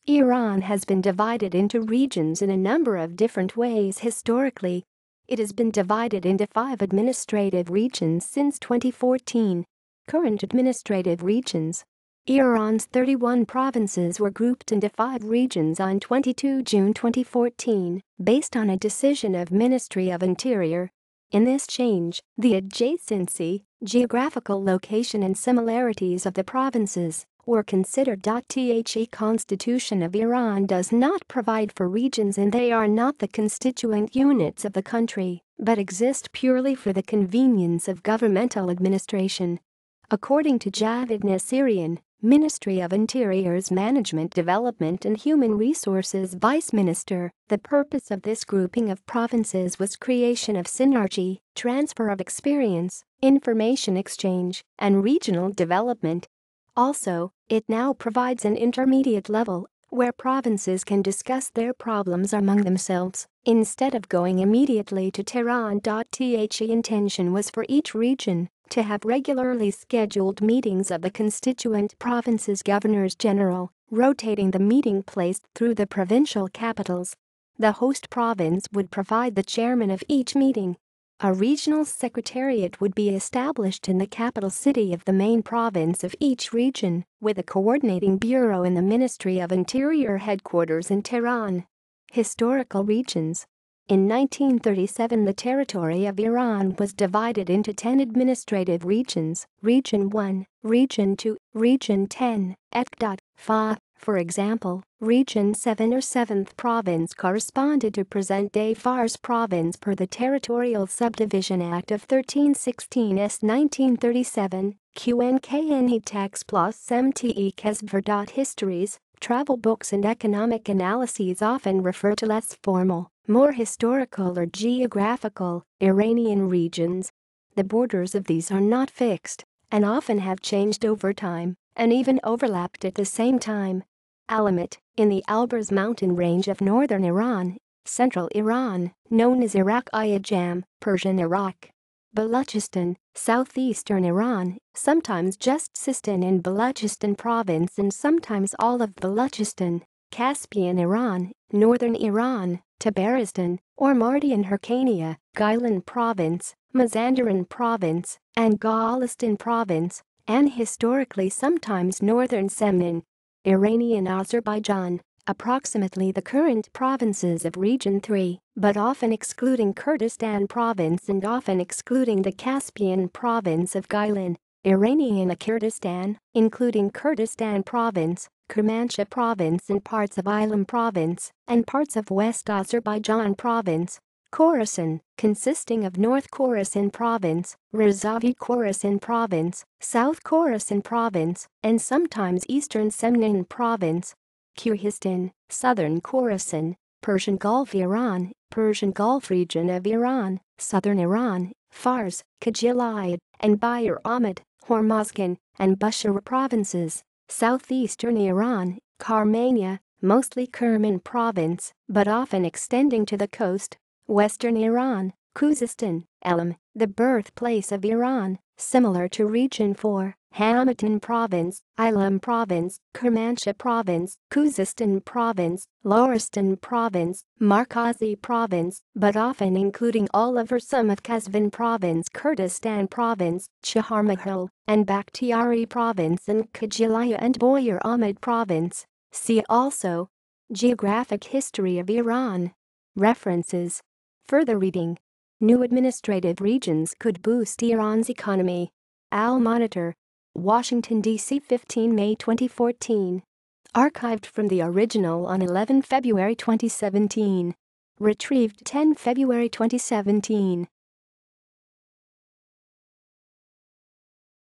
Iran has been divided into regions in a number of different ways historically. It has been divided into 5 administrative regions since 2014. Current administrative regions. Iran's 31 provinces were grouped into 5 regions on 22 June 2014, based on a decision of Ministry of Interior. In this change, the adjacency, geographical location and similarities of the provinces were considered. The Constitution of Iran does not provide for regions, and they are not the constituent units of the country, but exist purely for the convenience of governmental administration. According to Javad Nasserian, Ministry of Interior's Management Development and Human Resources Vice Minister, the purpose of this grouping of provinces was creation of synergy, transfer of experience, information exchange, and regional development. Also, it now provides an intermediate level where provinces can discuss their problems among themselves instead of going immediately to Tehran. The intention was for each region to have regularly scheduled meetings of the constituent provinces' governors-general, rotating the meeting place through the provincial capitals. The host province would provide the chairman of each meeting. A regional secretariat would be established in the capital city of the main province of each region, with a coordinating bureau in the Ministry of Interior headquarters in Tehran. Historical regions. In 1937, the territory of Iran was divided into 10 administrative regions: Region 1, Region 2, Region 10, etc. For example, Region 7 or 7th Province corresponded to present-day Fars Province per the Territorial Subdivision Act of 1316's 1937, QNKNE Tax plus MTE Kesver. Histories, travel books and economic analyses often refer to less formal, more historical or geographical, Iranian regions. The borders of these are not fixed and often have changed over time and even overlapped at the same time. Alamut, in the Alborz mountain range of northern Iran, central Iran, known as Iraq-i-Ajam, Persian Iraq. Balochistan, southeastern Iran, sometimes just Sistan and Balochistan province and sometimes all of Balochistan. Caspian Iran, northern Iran, Tabaristan, or Mardian Hyrcania, Gilan province, Mazandaran province, and Golistan province, and historically sometimes northern Semnan. Iranian Azerbaijan, approximately the current provinces of Region 3, but often excluding Kurdistan province and often excluding the Caspian province of Gilan. Iranian Kurdistan, including Kurdistan province, Kermanshah province and parts of Ilam province, and parts of West Azerbaijan province. Khorasan, consisting of North Khorasan province, Razavi Khorasan province, South Khorasan province, and sometimes Eastern Semnan province. Kyrgyzstan, Southern Khorasan, Persian Gulf Iran, Persian Gulf region of Iran, Southern Iran, Fars, Khajilayat, and Bayer Ahmad, Hormozgan, and Bushra provinces. Southeastern Iran, Karmania, mostly Kerman province, but often extending to the coast. Western Iran, Khuzestan, Elam, the birthplace of Iran, similar to Region 4, Hamadan province, Ilam province, Kermanshah province, Khuzestan province, Loristan province, Markazi province, but often including all of or some of Kazvin province, Kurdistan province, Chaharmahal, and Bakhtiari province, and Khajilayat and Boyar Ahmad province. See also: Geographic history of Iran. References. Further reading. New administrative regions could boost Iran's economy. Al Monitor. Washington, D.C. 15 May 2014. Archived from the original on 11 February 2017. Retrieved 10 February 2017.